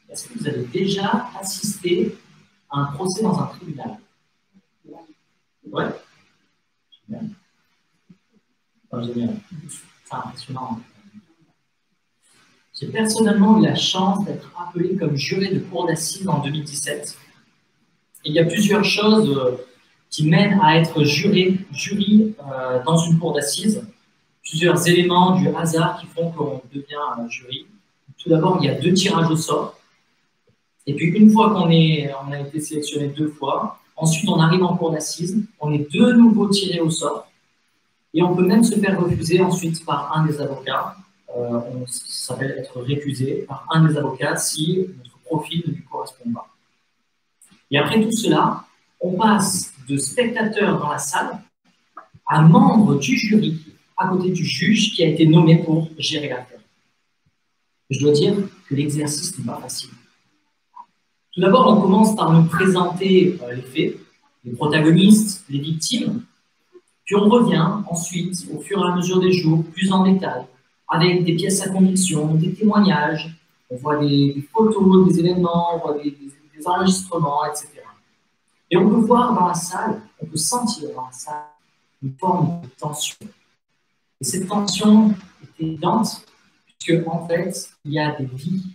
Est-ce que vous avez déjà assisté à un procès dans un tribunal? Ouais. Génial. Oh, génial. C'est impressionnant. J'ai personnellement eu la chance d'être appelé comme juré de cour d'assises en 2017. Et il y a plusieurs choses qui mènent à être jury dans une cour d'assises. Plusieurs éléments du hasard qui font qu'on devient un jury. Tout d'abord, il y a 2 tirages au sort. Et puis, une fois qu'on a été sélectionné 2 fois, ensuite on arrive en cour d'assises, on est de nouveau tiré au sort, et on peut même se faire refuser ensuite par un des avocats. Ça s'appelle être récusé par un des avocats si notre profil ne lui correspond pas. Et après tout cela, on passe de spectateur dans la salle à membre du jury à côté du juge qui a été nommé pour gérer l'affaire. Je dois dire que l'exercice n'est pas facile. Tout d'abord, on commence par nous présenter les faits, les protagonistes, les victimes, puis on revient ensuite, au fur et à mesure des jours, plus en détail, avec des pièces à conviction, des témoignages, on voit des photos, des événements, on voit des enregistrements, etc. Et on peut voir dans la salle, on peut sentir dans la salle une forme de tension. Et cette tension est évidente, puisque en fait, il y a des vies,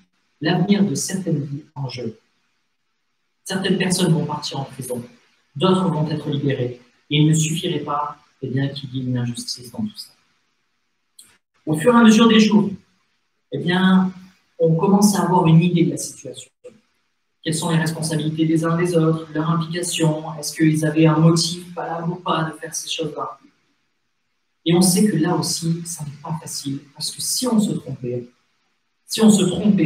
l'avenir de certaines vies en jeu. Certaines personnes vont partir en prison, d'autres vont être libérées, et il ne suffirait pas qu'il y ait une injustice dans tout ça. Au fur et à mesure des jours, on commence à avoir une idée de la situation. Quelles sont les responsabilités des uns des autres, leur implication, est-ce qu'ils avaient un motif valable ou pas de faire ces choses-là? Et on sait que là aussi, ça n'est pas facile, parce que si on se trompait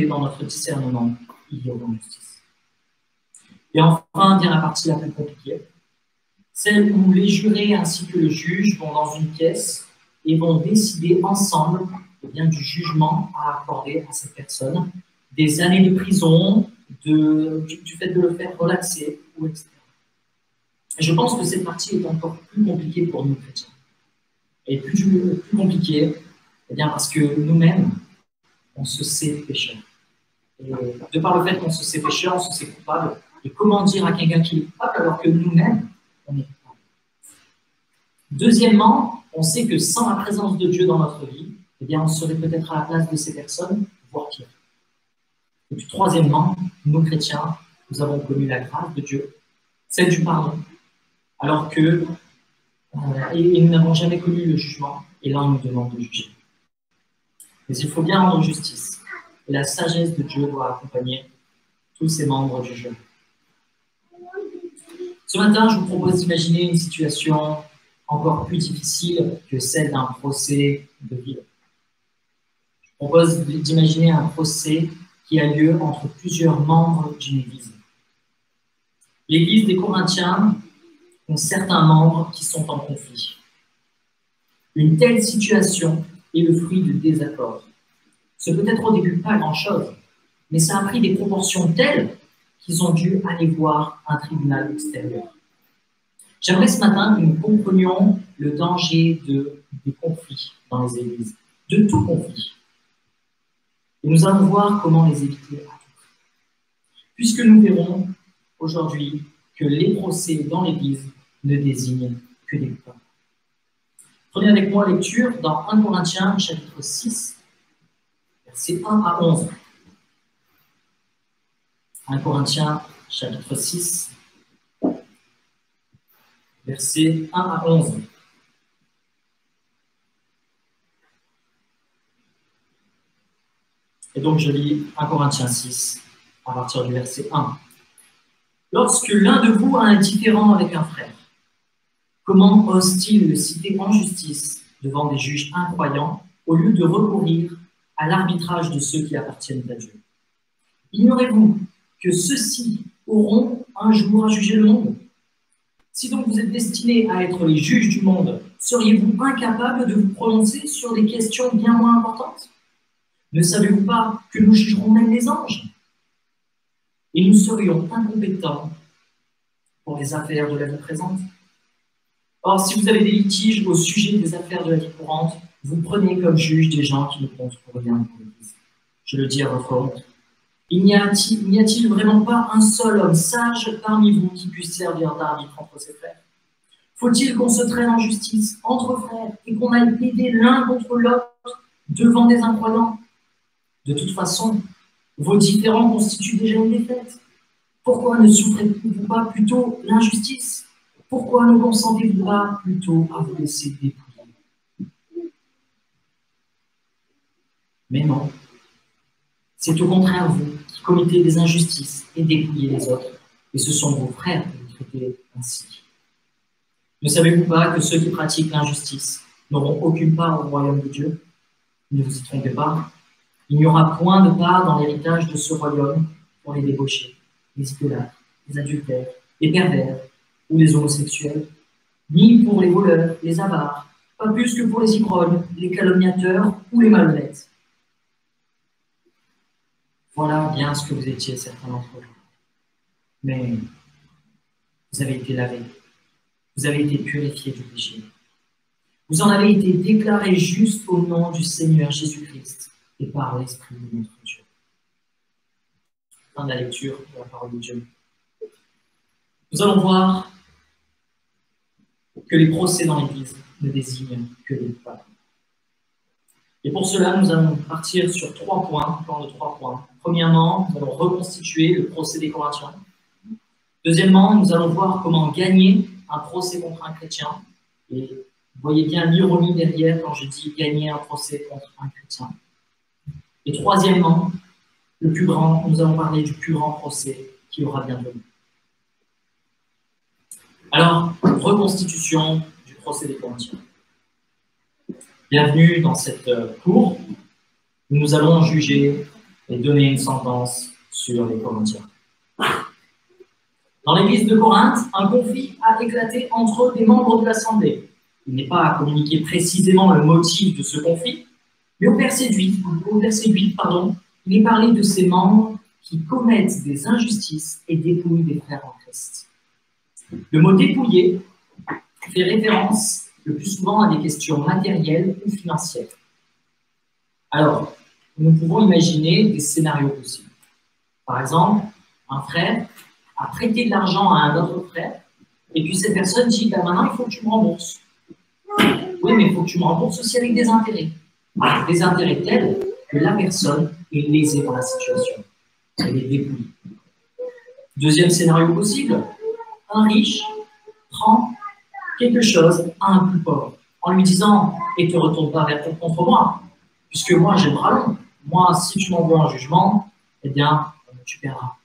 dans notre discernement, il y aurait injustice. Et enfin vient la partie la plus compliquée, celle où les jurés ainsi que le juge vont dans une pièce et vont décider ensemble du jugement à accorder à cette personne, des années de prison, du fait de le faire relaxer, etc. Et je pense que cette partie est encore plus compliquée pour nous chrétiens. Et plus compliquée, parce que nous-mêmes, on se sait pécheur. Et de par le fait qu'on se sait pécheur, on se sait coupable. Et comment dire à quelqu'un qu'il est coupable alors que nous-mêmes, on est coupable? Deuxièmement, on sait que sans la présence de Dieu dans notre vie, on serait peut-être à la place de ces personnes, voire pire. Et puis troisièmement, nous chrétiens, nous avons connu la grâce de Dieu, celle du pardon, alors que et nous n'avons jamais connu le jugement, et là on nous demande de juger. Mais il faut bien rendre justice, et la sagesse de Dieu doit accompagner tous ces membres du jeu. Ce matin, je vous propose d'imaginer une situation encore plus difficile que celle d'un procès de ville. Je vous propose d'imaginer un procès qui a lieu entre plusieurs membres d'une église. L'église des Corinthiens ont certains membres qui sont en conflit. Une telle situation est le fruit de désaccords. Ce peut être au début pas grand-chose, mais ça a pris des proportions telles qu'ils ont dû aller voir un tribunal extérieur. J'aimerais ce matin que nous comprenions le danger des conflits dans les églises, de tout conflit. Et nous allons voir comment les éviter à tout prix. Puisque nous verrons aujourd'hui que les procès dans l'Église ne désignent que des coupables. Prenez avec moi lecture dans 1 Corinthiens chapitre 6, versets 1 à 11. 1 Corinthiens chapitre 6, versets 1 à 11. Et donc je lis 1 Corinthiens 6, à partir du verset 1. Lorsque l'un de vous a un différend avec un frère, comment ose-t-il le citer en justice devant des juges incroyants au lieu de recourir à l'arbitrage de ceux qui appartiennent à Dieu? Ignorez-vous que ceux-ci auront un jour à juger le monde? Si donc vous êtes destinés à être les juges du monde, seriez-vous incapables de vous prononcer sur des questions bien moins importantes? Ne savez-vous pas que nous jugerons même les anges? Et nous serions incompétents pour les affaires de la vie présente. Or, si vous avez des litiges au sujet des affaires de la vie courante, vous prenez comme juge des gens qui ne comptent pour rien pour l'Église. Je le dis à votre honte. N'y a-t-il vraiment pas un seul homme sage parmi vous qui puisse servir d'arbitre entre ses frères? Faut-il qu'on se traîne en justice entre frères et qu'on aille plaider l'un contre l'autre devant des incroyants? De toute façon, vos différends constituent déjà une défaite. Pourquoi ne souffrez-vous pas plutôt l'injustice? Pourquoi ne consentez-vous pas plutôt à vous laisser dépouiller? Mais non, c'est au contraire vous qui commettez des injustices et dépouillez les autres, et ce sont vos frères que vous traitez ainsi. Ne savez-vous pas que ceux qui pratiquent l'injustice n'auront aucune part au royaume de Dieu? Ne vous y trompez pas, il n'y aura point de part dans l'héritage de ce royaume pour les débauchés, les idolâtres, les adultères, les pervers ou les homosexuels, ni pour les voleurs, les avares, pas plus que pour les ivrognes, les calomniateurs ou les malhonnêtes. Voilà bien ce que vous étiez, certains d'entre vous. Mais vous avez été lavés, vous avez été purifiés du péché. Vous en avez été déclarés justes au nom du Seigneur Jésus-Christ et par l'Esprit de notre Dieu. Fin de la lecture de la parole de Dieu. Nous allons voir que les procès dans l'Église ne désignent que les coupables. Et pour cela, nous allons partir sur 3 points, un plan de 3 points. Premièrement, nous allons reconstituer le procès des Corinthiens. Deuxièmement, nous allons voir comment gagner un procès contre un chrétien. Et vous voyez bien l'ironie derrière quand je dis gagner un procès contre un chrétien. Et troisièmement, nous allons parler du plus grand procès qui aura bientôt lieu. Alors, reconstitution du procès des Corinthiens. Bienvenue dans cette cour où nous allons juger et donner une sentence sur les Corinthiens. Dans l'église de Corinthe, un conflit a éclaté entre des membres de l'Assemblée. Il n'est pas à communiquer précisément le motif de ce conflit, mais au verset 8, il est parlé de ces membres qui commettent des injustices et dépouillent des frères en Christ. Le mot dépouiller fait référence le plus souvent à des questions matérielles ou financières. Alors, nous pouvons imaginer des scénarios possibles. Par exemple, un frère a prêté de l'argent à un autre frère, et puis cette personne dit bah, « maintenant, il faut que tu me rembourses ». Oui, mais il faut que tu me rembourses aussi avec des intérêts. Des intérêts tels que la personne est lésée dans la situation. Elle est dépouillée. Deuxième scénario possible, un riche prend quelque chose à un plus pauvre, en lui disant « et te retourne pas contre moi, puisque moi j'ai le bras long. Moi, si tu m'envoies un jugement, eh bien, tu paieras. »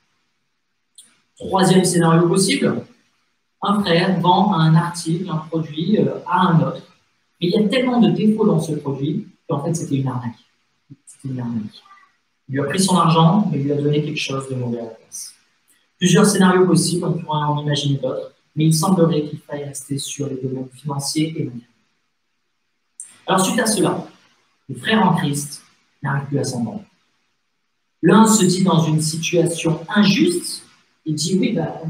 Troisième scénario possible, un frère vend un article, un produit à un autre, mais il y a tellement de défauts dans ce produit qu'en fait c'était une arnaque. C'était une arnaque. Il lui a pris son argent, mais il lui a donné quelque chose de mauvais à la place. Plusieurs scénarios possibles, on pourrait en imaginer d'autres, mais il semblerait qu'il faille rester sur les domaines financiers et matériels. Alors, suite à cela, les frères en Christ n'arrivent plus à s'entendre. L'un se dit dans une situation injuste, il dit oui, bah,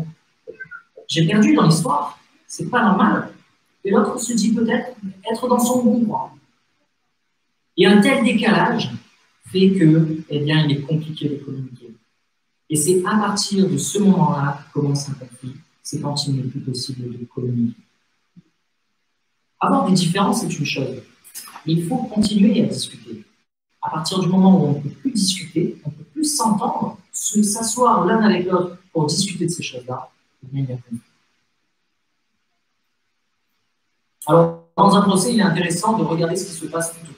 j'ai perdu dans l'histoire, c'est pas normal. Et l'autre se dit peut-être être dans son bon droit. Et un tel décalage fait que, eh bien, il est compliqué de communiquer. Et c'est à partir de ce moment-là que commence un conflit. C'est quand il n'est plus possible de communiquer. Avoir des différences, c'est une chose. Mais il faut continuer à discuter. À partir du moment où on ne peut plus discuter, on ne peut plus s'entendre, s'asseoir l'un avec l'autre pour discuter de ces choses-là, eh bien, il y a conflit. Alors, dans un procès, il est intéressant de regarder ce qui se passe tout autour.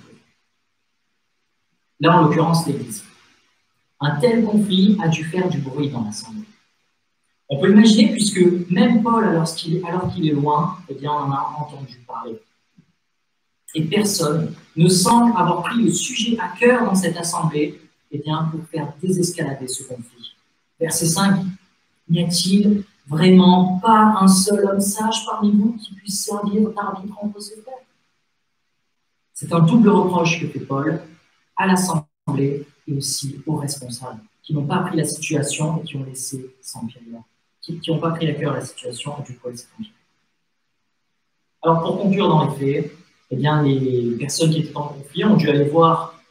Là, en l'occurrence, l'Église. Un tel conflit a dû faire du bruit dans l'Assemblée. On peut imaginer, puisque même Paul, alors qu'il est loin, eh bien, on en a entendu parler. Et personne ne semble avoir pris le sujet à cœur dans cette assemblée, eh bien, pour faire désescalader ce conflit. Verset 5. N'y a-t-il vraiment pas un seul homme sage parmi vous qui puisse servir d'arbitre entre ses frères? C'est un double reproche que fait Paul à l'assemblée et aussi aux responsables, qui n'ont pas pris la situation et qui ont laissé s'empirer. Qui n'ont pas pris à cœur la situation et du coup, laissé s'empirer. Alors, pour conclure dans les faits, eh bien, les personnes qui étaient en conflit ont dû aller voir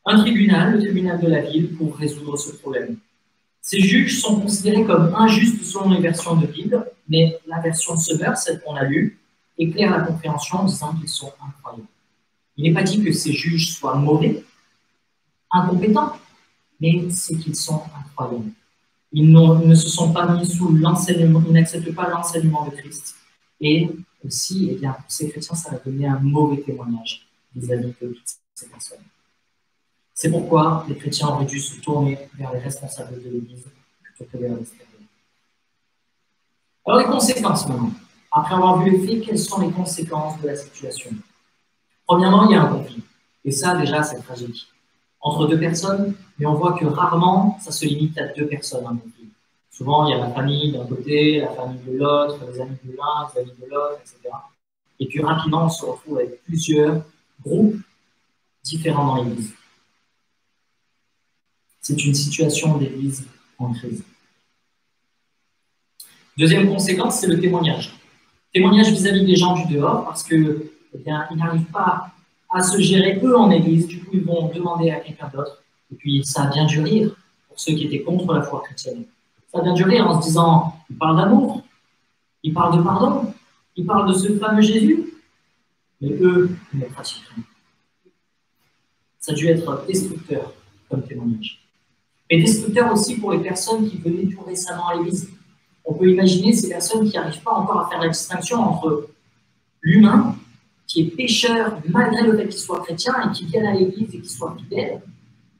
un tribunal, le tribunal de la ville, pour résoudre ce problème. Ces juges sont considérés comme injustes selon les versions de Bible, mais la version Summer, celle qu'on a lue, éclaire la compréhension en disant qu'ils sont incroyables. Il n'est pas dit que ces juges soient mauvais, incompétents, mais c'est qu'ils sont incroyables. Ils ne se sont pas mis sous l'enseignement, ils n'acceptent pas l'enseignement de Christ. Et aussi, eh bien, pour ces chrétiens, ça va donner un mauvais témoignage vis-à-vis de toutes ces personnes. C'est pourquoi les chrétiens auraient dû se tourner vers les responsables de l'Église plutôt que vers l'extérieur. Alors les conséquences maintenant. Après avoir vu les faits, quelles sont les conséquences de la situation? Premièrement, il y a un conflit. Et ça, déjà, c'est tragique. Entre deux personnes, mais on voit que rarement, ça se limite à deux personnes, un conflit. Souvent, il y a la famille d'un côté, la famille de l'autre, les amis de l'un, les amis de l'autre, etc. Et puis rapidement, on se retrouve avec plusieurs groupes différents dans l'Église. C'est une situation d'Église en crise. Deuxième conséquence, c'est le témoignage. Témoignage vis-à-vis des gens du dehors, parce que, eh bien, ils n'arrivent pas à se gérer eux en Église, du coup, ils vont demander à quelqu'un d'autre. Et puis, ça a bien dû rire pour ceux qui étaient contre la foi chrétienne. Ça a bien dû rire en se disant, il parle d'amour, il parle de pardon, il parle de ce fameux Jésus, mais eux, ils ne pratiquent rien. Ça a dû être destructeur comme témoignage. Et destructeur aussi pour les personnes qui venaient tout récemment à l'Église. On peut imaginer ces personnes qui n'arrivent pas encore à faire la distinction entre l'humain, qui est pécheur malgré le fait qu'il soit chrétien et qui vienne à l'Église et qu'il soit fidèle,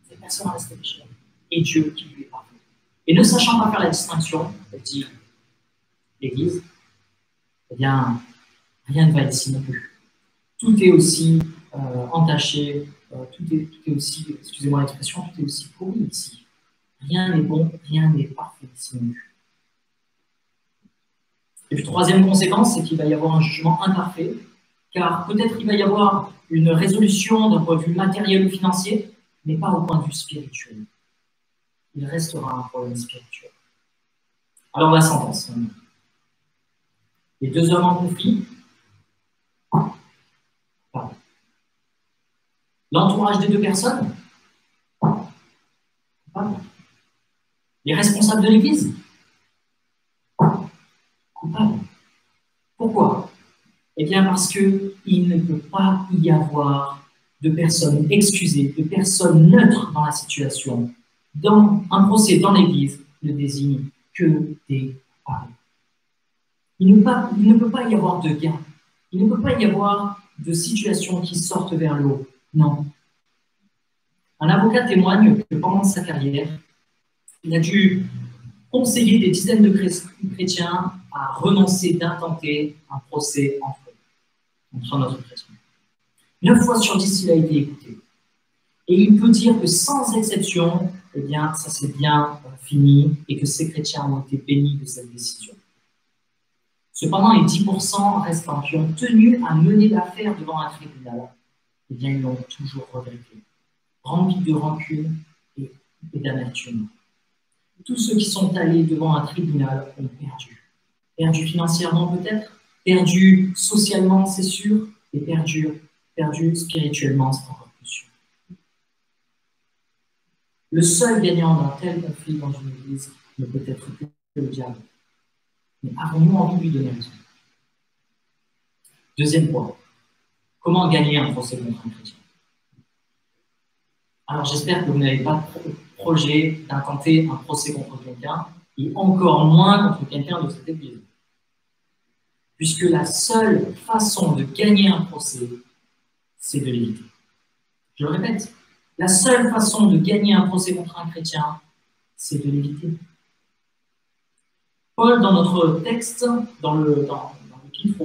cette personne reste pécheur. Et Dieu qui lui est parfait. Et ne sachant pas faire la distinction, elle dit l'Église, eh bien, rien ne va ici non plus. Tout est aussi entaché, tout est aussi, excusez-moi l'expression, tout est aussi pourri ici. Rien n'est bon, rien n'est parfait ici non plus. Et puis, troisième conséquence, c'est qu'il va y avoir un jugement imparfait, car peut-être il va y avoir une résolution d'un point de vue matériel ou financier, mais pas au point de vue spirituel. Il restera un problème spirituel. Alors la sentence. Les deux hommes en conflit. L'entourage des deux personnes. Les responsables de l'Église. Coupable. Pourquoi? Eh bien parce qu'il ne peut pas y avoir de personnes excusées, de personnes neutres dans la situation. Dans un procès dans l'Église ne désigne que des coupables. Il ne peut pas y avoir de gain. Il ne peut pas y avoir de situations qui sortent vers le haut. Non. Un avocat témoigne que pendant sa carrière, il a dû conseiller des dizaines de chrétiens à renoncer d'intenter un procès entre notre chrétien. 9 fois sur 10, il a été écouté. Et il peut dire que sans exception, eh bien, ça s'est bien fini et que ces chrétiens ont été bénis de cette décision. Cependant, les 10% restants qui ont tenu à mener l'affaire devant un tribunal, eh bien, ils l'ont toujours regretté, remplis de rancune et d'amertume. Tous ceux qui sont allés devant un tribunal ont perdu. Perdu financièrement peut-être, perdu socialement, c'est sûr, et perdu spirituellement, c'est encore plus sûr. Le seul gagnant d'un tel conflit dans une église ne peut être que le diable. Mais avons-nous envie de lui donner raison? Deuxième point, comment gagner un procès contre un chrétien? Alors j'espère que vous n'avez pas de projet d'intenter un procès contre quelqu'un, et encore moins contre quelqu'un de cette église. Puisque la seule façon de gagner un procès, c'est de l'éviter. Je le répète, la seule façon de gagner un procès contre un chrétien, c'est de l'éviter. Paul, dans notre texte, dans l'épître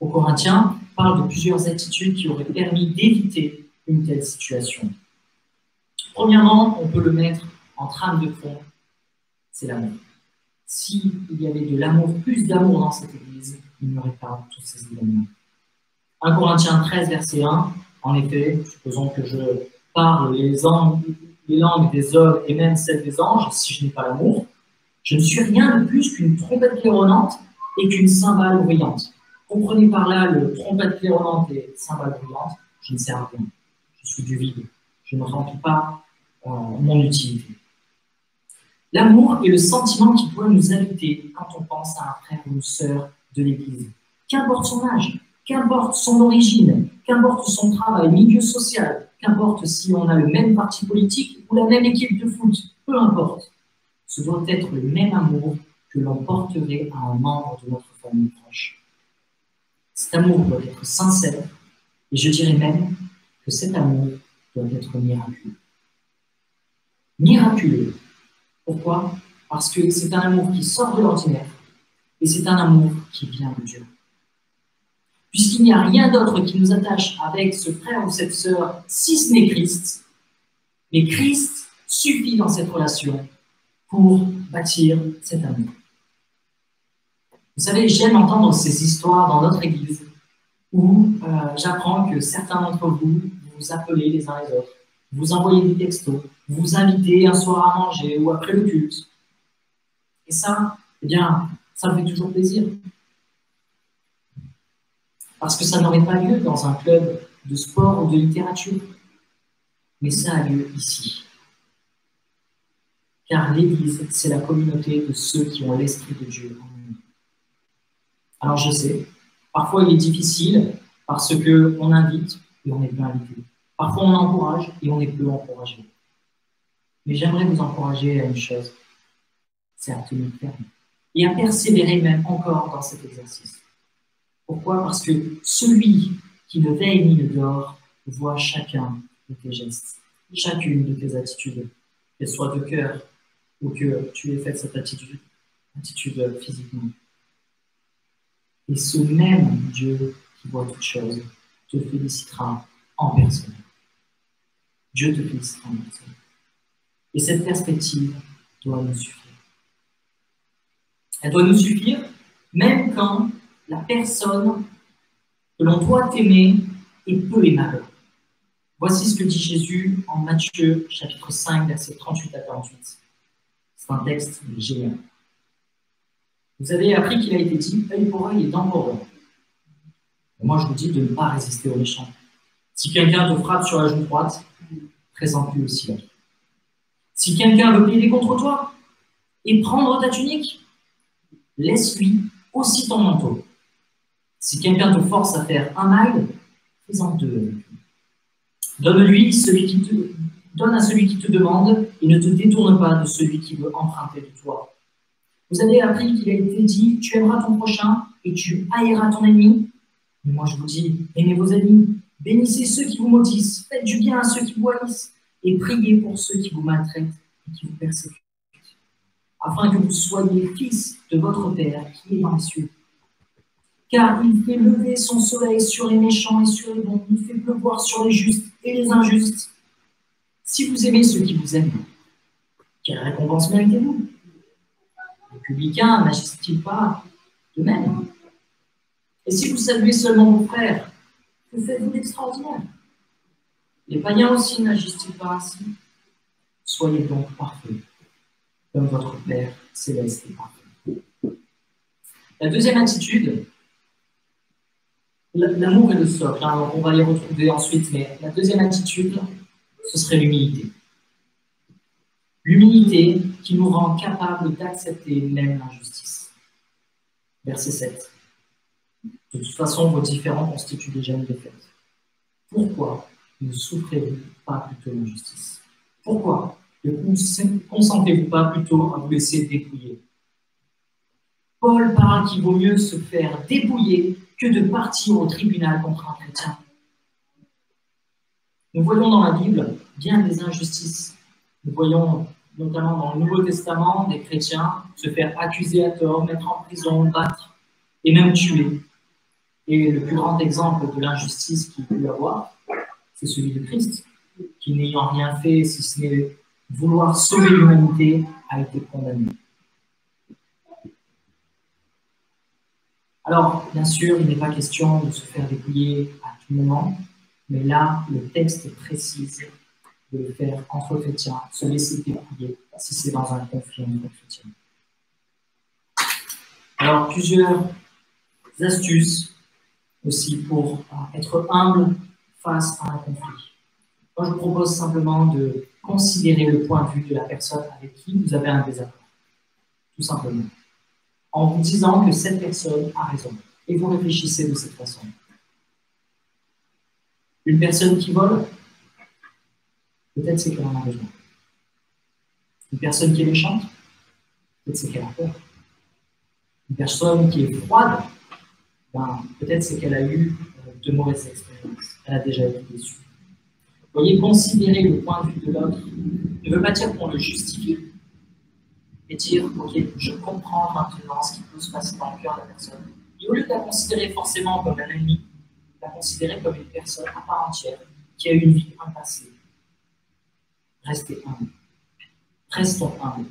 aux Corinthiens, parle de plusieurs attitudes qui auraient permis d'éviter une telle situation. Premièrement, on peut le mettre en trame de fond, c'est l'amour. S'il y avait de l'amour, plus d'amour dans cette église, il n'y aurait pas tous ces événements. 1 Corinthiens 13, verset 1, en effet, supposons que je parle les langues des hommes et même celles des anges, si je n'ai pas l'amour, je ne suis rien de plus qu'une trompette claironnante et qu'une cymbale bruyante. Comprenez par là le trompette claironnante et cymbale bruyante, je ne sers à rien. Je suis du vide. Je ne remplis pas mon utilité. L'amour est le sentiment qui doit nous habiter quand on pense à un frère ou une sœur de l'Église. Qu'importe son âge, qu'importe son origine, qu'importe son travail, milieu social, qu'importe si on a le même parti politique ou la même équipe de foot, peu importe. Ce doit être le même amour que l'on porterait à un membre de notre famille proche. Cet amour doit être sincère, et je dirais même que cet amour doit être miraculeux. Miraculeux. Pourquoi? Parce que c'est un amour qui sort de l'ordinaire, et c'est un amour qui vient de Dieu. Puisqu'il n'y a rien d'autre qui nous attache avec ce frère ou cette sœur, si ce n'est Christ, mais Christ suffit dans cette relation pour bâtir cet amour. Vous savez, j'aime entendre ces histoires dans notre Église où j'apprends que certains d'entre vous vous appelez les uns les autres, vous envoyez des textos, vous invitez un soir à manger ou après le culte. Et ça, eh bien, ça me fait toujours plaisir. Parce que ça n'aurait pas lieu dans un club de sport ou de littérature. Mais ça a lieu ici. Car l'Église, c'est la communauté de ceux qui ont l'Esprit de Dieu en eux. Alors je sais, parfois il est difficile parce qu'on invite et on est peu invité. Parfois on encourage et on est peu encouragé. Mais j'aimerais vous encourager à une chose, c'est à tenir ferme et à persévérer même encore dans cet exercice. Pourquoi? Parce que celui qui ne veille ni ne dort voit chacun de tes gestes, chacune de tes attitudes, qu'elles soient de cœur ou que tu aies fait cette attitude physiquement. Et ce même Dieu qui voit toutes choses te félicitera en personne. Dieu te félicitera en personne. Et cette perspective doit nous suffire. Elle doit nous suffire même quand la personne que l'on doit aimer est peu aimable. Voici ce que dit Jésus en Matthieu, chapitre 5, versets 38 à 48. C'est un texte génial. Vous avez appris qu'il a été dit œil pour œil et dent pour dent. Moi, je vous dis de ne pas résister aux méchants. Si quelqu'un te frappe sur la joue droite, présente-lui aussi l'autre. Si quelqu'un veut plaider contre toi et prendre ta tunique, laisse-lui aussi ton manteau. Si quelqu'un te force à faire un mal, fais-en deux. Donne à celui qui te demande et ne te détourne pas de celui qui veut emprunter de toi. Vous avez appris qu'il a été dit, tu aimeras ton prochain et tu haïras ton ennemi. Mais moi je vous dis, aimez vos ennemis, bénissez ceux qui vous maudissent, faites du bien à ceux qui vous haïssent et priez pour ceux qui vous maltraitent et qui vous persécutent, afin que vous soyez fils de votre Père qui est dans les cieux. Car il fait lever son soleil sur les méchants et sur les bons, il fait pleuvoir sur les justes et les injustes. Si vous aimez ceux qui vous aiment, quelle récompense méritez-vous? Les publicains n'agissent-ils pas de même? Et si vous saluez seulement vos frères, que faites-vous d'extraordinaire? Les païens aussi n'agissent-ils pas ainsi? Soyez donc parfaits, comme votre Père céleste est parfait. La deuxième attitude, l'amour est le socle, hein, on va les retrouver ensuite, mais la deuxième attitude, ce serait l'humilité. L'humilité qui nous rend capables d'accepter même l'injustice. Verset 7. De toute façon, vos différends constituent déjà une défaite. Pourquoi ne souffrez-vous pas plutôt l'injustice? Pourquoi ne consentez-vous pas plutôt à vous laisser dépouiller? Paul parle qu'il vaut mieux se faire dépouiller que de partir au tribunal contre un chrétien. Nous voyons dans la Bible bien des injustices. Nous voyons notamment dans le Nouveau Testament des chrétiens se faire accuser à tort, mettre en prison, battre et même tuer. Et le plus grand exemple de l'injustice qu'il peut y avoir, c'est celui de Christ, qui n'ayant rien fait, si ce n'est vouloir sauver l'humanité, a été condamné. Alors, bien sûr, il n'est pas question de se faire dépouiller à tout moment, mais là, le texte précise de le faire entre chrétiens, se laisser dépouiller si c'est dans un conflit entre chrétiens. Alors, plusieurs astuces aussi pour être humble face à un conflit. Moi, je vous propose simplement de considérer le point de vue de la personne avec qui vous avez un désaccord. Tout simplement. En vous disant que cette personne a raison. Et vous réfléchissez de cette façon. Une personne qui vole, peut-être c'est qu'elle en a besoin. Une personne qui est méchante, peut-être c'est qu'elle a peur. Une personne qui est froide, ben, peut-être c'est qu'elle a eu de mauvaises expériences. Elle a déjà été déçue. Vous voyez, considérer le point de vue de l'autre ne veut pas dire qu'on le justifie, mais dire, ok, je comprends maintenant ce qui peut se passer dans le cœur de la personne. Et au lieu de la considérer forcément comme un ennemi, la considérer comme une personne à part entière qui a eu une vie, un passé. Restez humble. Restons humbles.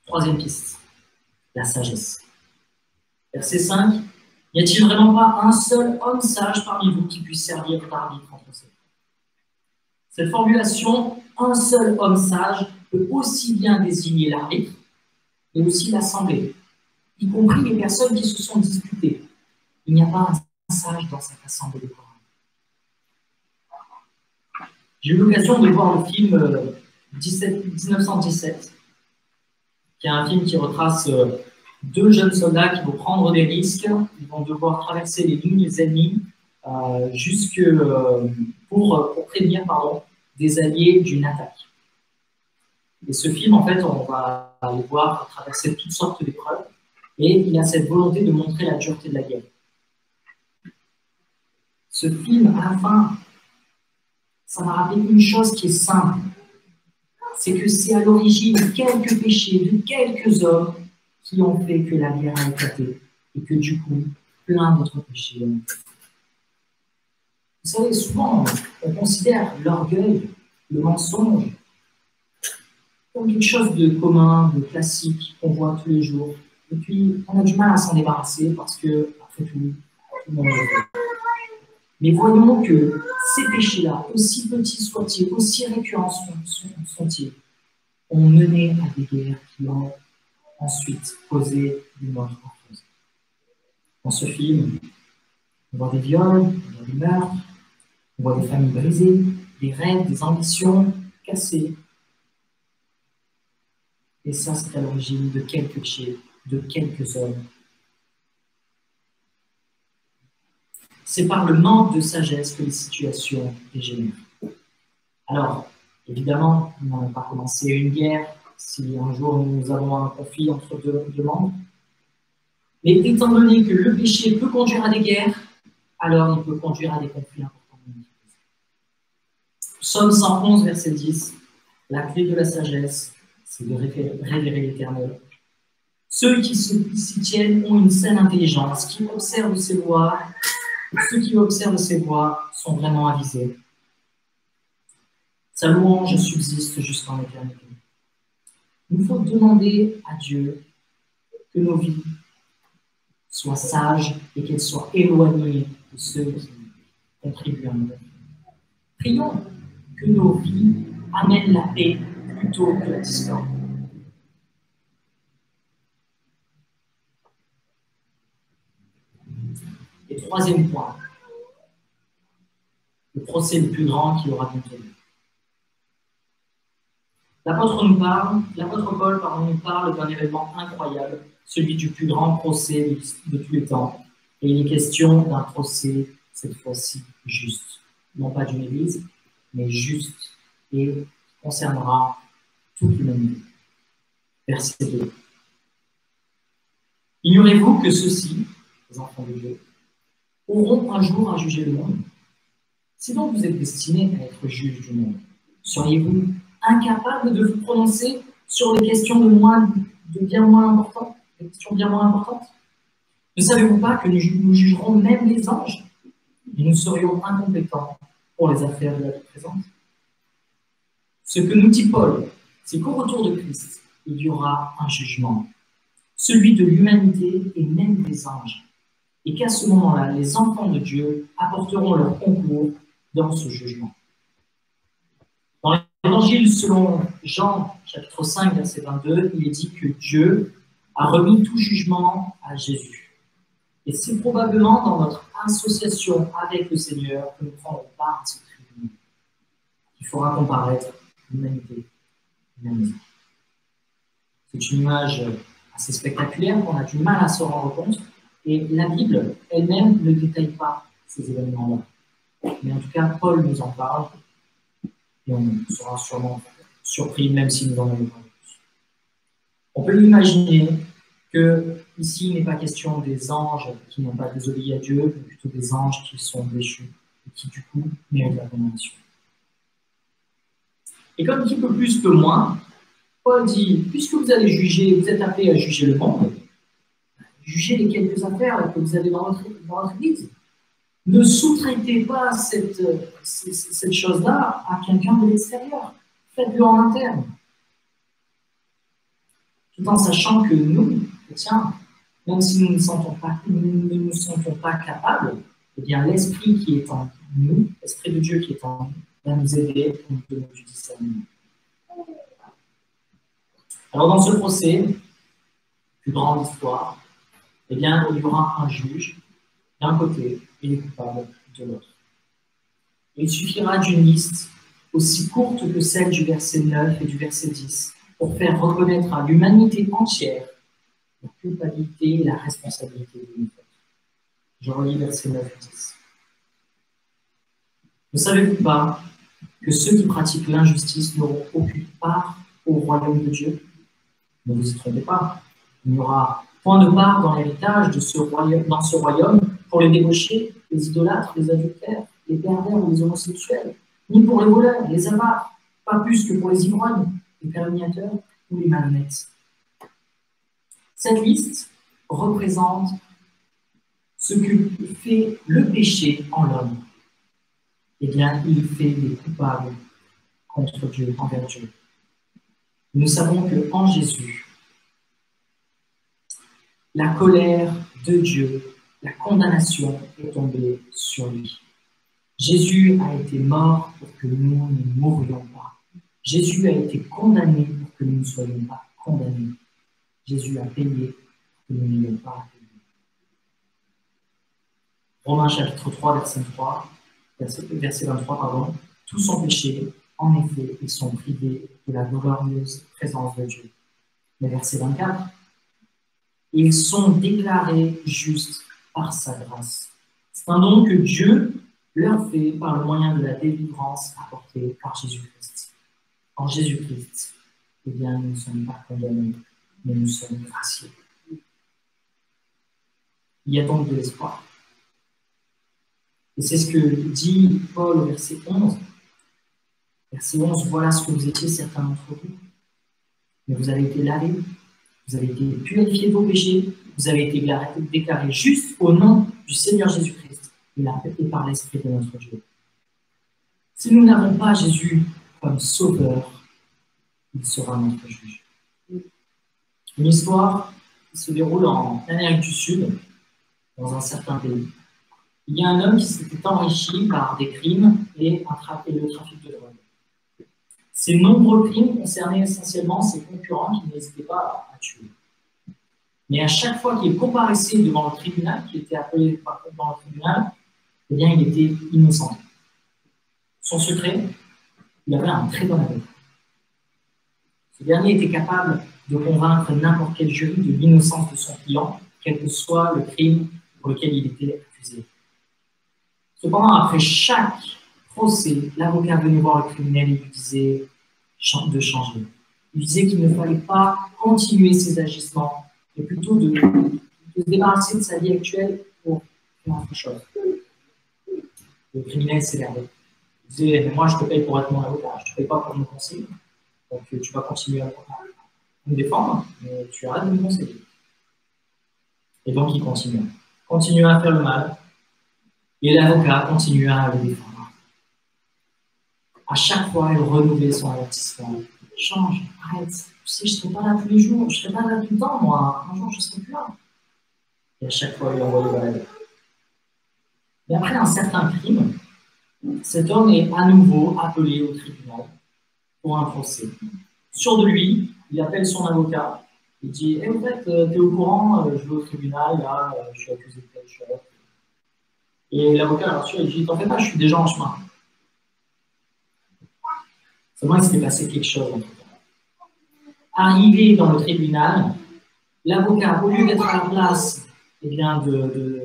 Troisième piste, la sagesse. Verset 5, n'y a-t-il vraiment pas un seul homme sage parmi vous qui puisse servir d'arbitre entre ces deux? Cette formulation, un seul homme sage, peut aussi bien désigner l'arbitre, mais aussi l'assemblée, y compris les personnes qui se sont disputées. Il n'y a pas un sage dans cette assemblée de Corinthe. J'ai eu l'occasion de voir le film 1917, qui est un film qui retrace deux jeunes soldats qui vont prendre des risques. Ils vont devoir traverser les lignes ennemies pour prévenir des alliés d'une attaque. Et ce film, en fait, on va le voir traverser toutes sortes d'épreuves. Et il a cette volonté de montrer la dureté de la guerre. Ce film, à la fin, ça m'a rappelé une chose qui est simple. C'est que c'est à l'origine de quelques péchés, de quelques hommes qui ont fait que la guerre a éclaté. Et que du coup, plein d'autres péchés ont été. Vous savez, souvent, on considère l'orgueil, le mensonge, comme quelque chose de commun, de classique, qu'on voit tous les jours. Et puis, on a du mal à s'en débarrasser parce que, après tout le monde le fait. Mais voyons que ces péchés-là, aussi petits soient-ils, aussi récurrents sont-ils, ont mené à des guerres qui ont ensuite causé une mort affreuse. Dans ce film, on voit des viols, on voit des meurtres, on voit des familles brisées, des rêves, des ambitions cassées. Et ça, c'est à l'origine de quelques péchés, de quelques hommes. C'est par le manque de sagesse que les situations dégénèrent. Alors, évidemment, nous n'allons pas commencer une guerre si un jour nous avons un conflit entre deux membres. Mais étant donné que le péché peut conduire à des guerres, alors il peut conduire à des conflits importants. Psaume 111, verset 10, la clé de la sagesse, c'est de révérer l'Éternel. Ceux qui s'y tiennent ont une saine intelligence, qui observent ses lois. Ceux qui observent ses voies sont vraiment avisés. Sa louange subsiste jusqu'en éternité. Il faut demander à Dieu que nos vies soient sages et qu'elles soient éloignées de ceux qui contribuent à nous. Prions que nos vies amènent la paix plutôt que la discorde. Et troisième point, le procès le plus grand qui aura bientôt lieu. L'apôtre Paul nous parle d'un événement incroyable, celui du plus grand procès de tous les temps. Et il est question d'un procès, cette fois-ci, juste. Non pas d'une église, mais juste, et qui concernera toute l'humanité. Verset 2. Ignorez-vous que ceux-ci, les enfants de Dieu, auront un jour à juger le monde? Si donc vous êtes destinés à être juges du monde, seriez-vous incapable de vous prononcer sur les questions bien moins importantes? Ne savez-vous pas que nous jugerons même les anges et nous serions incompétents pour les affaires de la vie présente? Ce que nous dit Paul, c'est qu'au retour de Christ, il y aura un jugement, celui de l'humanité et même des anges, et qu'à ce moment-là, les enfants de Dieu apporteront leur concours dans ce jugement. Dans l'Évangile selon Jean, chapitre 5, verset 22, il est dit que Dieu a remis tout jugement à Jésus. Et c'est probablement dans notre association avec le Seigneur que nous prendrons part à ce tribunal. Il faudra comparaître l'humanité humaine. C'est une image assez spectaculaire qu'on a du mal à se rendre compte. Et la Bible elle-même ne détaille pas ces événements-là. Mais en tout cas, Paul nous en parle. Et on sera sûrement surpris, même si nous en avons pas plus. On peut imaginer que ici, il n'est pas question des anges qui n'ont pas désobéi à Dieu, mais plutôt des anges qui sont déchus et qui, du coup, méritent la condamnation. Et comme qui peut plus que moins, Paul dit, puisque vous allez juger, vous êtes appelés à juger le monde, jugez les quelques affaires que vous avez dans votre église. Ne sous-traitez pas cette chose-là à quelqu'un de l'extérieur. Faites-le en interne. Tout en sachant que nous, chrétiens, même si nous ne nous sentons pas capables, eh bien l'Esprit qui est en nous, l'Esprit de Dieu qui est en nous, va nous aider pour nous donner du discernement. Alors dans ce procès, plus grande histoire, eh bien il y aura un juge d'un côté et les coupables de l'autre. Il suffira d'une liste aussi courte que celle du verset 9 et du verset 10 pour faire reconnaître à l'humanité entière la culpabilité et la responsabilité de nos fautes. Je relis versets 9 et 10. Ne savez-vous pas que ceux qui pratiquent l'injustice n'auront aucune part au royaume de Dieu? Ne vous y trompez pas. Il n'y aura point de part dans l'héritage dans ce royaume pour les débauchés, les idolâtres, les adultères, les pervers ou les homosexuels, ni pour les voleurs, les avares, pas plus que pour les ivrognes, les calomniateurs ou les malhonnêtes. Cette liste représente ce que fait le péché en l'homme. Eh bien, il fait des coupables contre Dieu, envers Dieu. Nous savons qu'en Jésus, la colère de Dieu, la condamnation est tombée sur lui. Jésus a été mort pour que nous ne mourions pas. Jésus a été condamné pour que nous ne soyons pas condamnés. Jésus a payé pour que nous n'ayons pas à payer. Romains chapitre 3, verset 23, pardon. Tous ont péché, en effet, ils sont privés de la glorieuse présence de Dieu. Mais verset 24, ils sont déclarés justes par sa grâce. C'est un don que Dieu leur fait par le moyen de la délivrance apportée par Jésus-Christ. En Jésus-Christ, eh bien, nous ne sommes pas condamnés, mais nous sommes graciés. Il y a donc de l'espoir. Et c'est ce que dit Paul au verset 11. Verset 11, voilà ce que vous étiez certains d'entre vous. Mais vous avez été lavés, vous avez été purifiés de vos péchés, vous avez été déclarés justes au nom du Seigneur Jésus-Christ et par l'Esprit de notre Dieu. Si nous n'avons pas Jésus comme sauveur, il sera notre juge. Une histoire qui se déroule en Amérique du Sud, dans un certain pays. Il y a un homme qui s'était enrichi par des crimes et le trafic de drogue. Ces nombreux crimes concernaient essentiellement ses concurrents qui n'hésitaient pas à tuer. Mais à chaque fois qu'il comparaissait devant le tribunal, qu'il était appelé devant le tribunal, eh bien, il était innocent. Son secret, il avait un très bon avocat. Ce dernier était capable de convaincre n'importe quel jury de l'innocence de son client, quel que soit le crime pour lequel il était accusé. Cependant, après chaque procès, l'avocat venait voir le criminel et lui disait de changer. Il disait qu'il ne fallait pas continuer ses agissements, mais plutôt de se débarrasser de sa vie actuelle pour faire autre chose. Le criminel s'énervait. Il disait, mais moi je te paye pour être mon avocat, je ne te paye pas pour me conseiller. Donc tu vas continuer à me défendre, mais tu arrêtes de me conseiller. Et donc il continue à faire le mal, et l'avocat continua à le défendre. À chaque fois, il renouvelait son avertissement. Change, arrête, tu sais, je ne serai pas là tous les jours, je ne serai pas là tout le temps, moi. Un jour, je ne serai plus là. Et à chaque fois, il envoyait balader. Mais après un certain crime, cet homme est à nouveau appelé au tribunal pour un procès. Sûr de lui, il appelle son avocat Il dit, eh, en fait, t'es au courant, je vais au tribunal, là, je suis accusé de telle chose. Et l'avocat le rassure, il dit, t'en fais pas, je suis déjà en chemin. Seulement, il s'était passé quelque chose. Arrivé dans le tribunal, l'avocat, au lieu d'être à la place eh bien,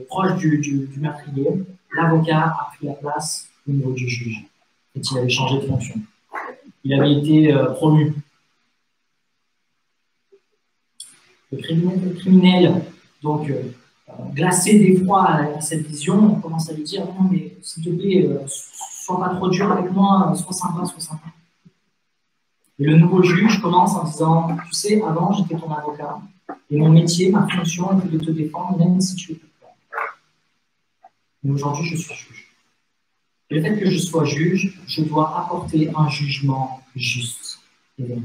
proche du meurtrier, l'avocat a pris la place au niveau du juge. Et il avait changé de fonction. Il avait été promu. Le criminel donc, glacé d'effroi à cette vision, on commence à lui dire non, mais s'il te plaît, sois pas trop dur avec moi, sois sympa, sois sympa. Et le nouveau juge commence en disant tu sais, avant j'étais ton avocat, et mon métier, ma fonction était de te défendre, même si tu es tout pas. Mais aujourd'hui, je suis juge. Et le fait que je sois juge, je dois apporter un jugement juste et vrai.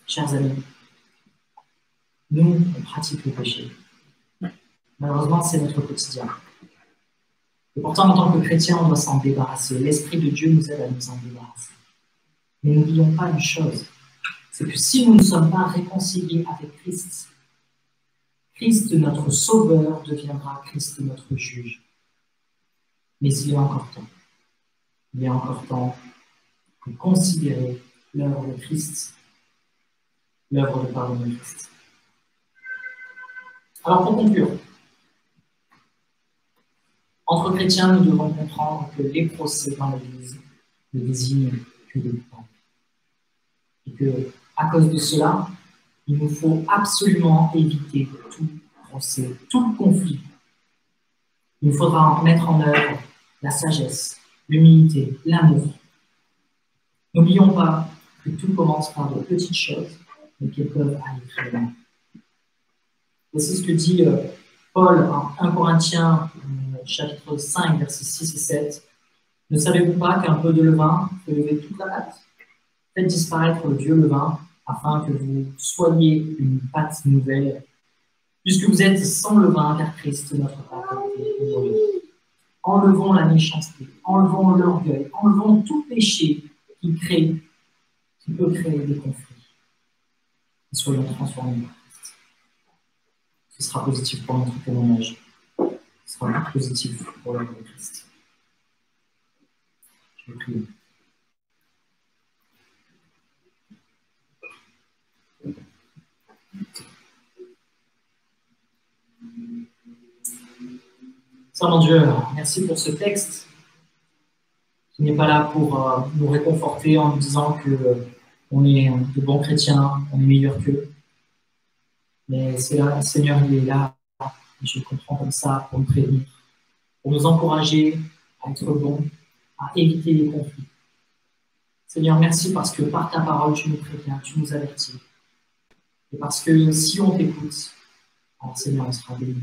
Chers amis, nous, on pratique le péché. Malheureusement, c'est notre quotidien. Et pourtant, en tant que chrétien, on doit s'en débarrasser. L'Esprit de Dieu nous aide à nous en débarrasser. Mais n'oublions pas une chose, c'est que si nous ne sommes pas réconciliés avec Christ, Christ, notre Sauveur, deviendra Christ, notre Juge. Mais il est encore temps. Il est encore temps de considérer l'œuvre de Christ, l'œuvre de pardon de Christ. Alors, pour conclure, entre chrétiens, nous devons comprendre que les procès dans l'Église ne désignent que des temps. Et que, à cause de cela, il nous faut absolument éviter tout procès, tout conflit. Il nous faudra mettre en œuvre la sagesse, l'humilité, l'amour. N'oublions pas que tout commence par de petites choses, mais qu'elles peuvent aller très loin. Voici ce que dit Paul en 1 Corinthiens, chapitre 5, versets 6 et 7. Ne savez-vous pas qu'un peu de levain peut lever toute la pâte? Faites disparaître le vieux levain, afin que vous soyez une pâte nouvelle, puisque vous êtes sans levain, car Christ, notre pâte, a été ébranlé. Enlevons la méchanceté, enlevons l'orgueil, enlevons tout péché qui peut créer des conflits. Et soyons transformés par Christ. Ce sera positif pour notre témoignage. Ce sera positif pour l'œuvre de Christ. Je vais prier. Seigneur mon Dieu, merci pour ce texte qui n'est pas là pour nous réconforter en nous disant que on est de bons chrétiens, on est meilleurs qu'eux. Mais c'est là, Seigneur, il est là, et je le comprends comme ça, pour nous prévenir, pour nous encourager à être bons, à éviter les conflits. Seigneur, merci parce que par ta parole, tu nous préviens, tu nous avertis. Et parce que si on t'écoute, alors Seigneur, on sera béni.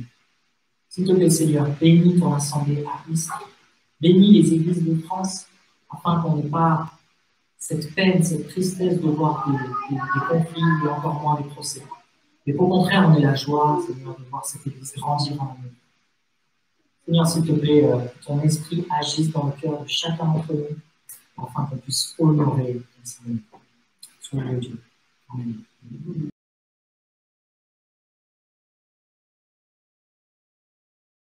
S'il te plaît, Seigneur, bénis ton assemblée à Istres. Bénis les églises de France, afin qu'on n'ait pas cette peine, cette tristesse de voir des conflits et encore moins des procès. Mais au contraire, on ait la joie, Seigneur, de voir cette église grandir en amour. Seigneur, s'il te plaît, que ton esprit agisse dans le cœur de chacun d'entre nous, afin qu'on puisse honorer ton Seigneur. Sois Dieu. Amen.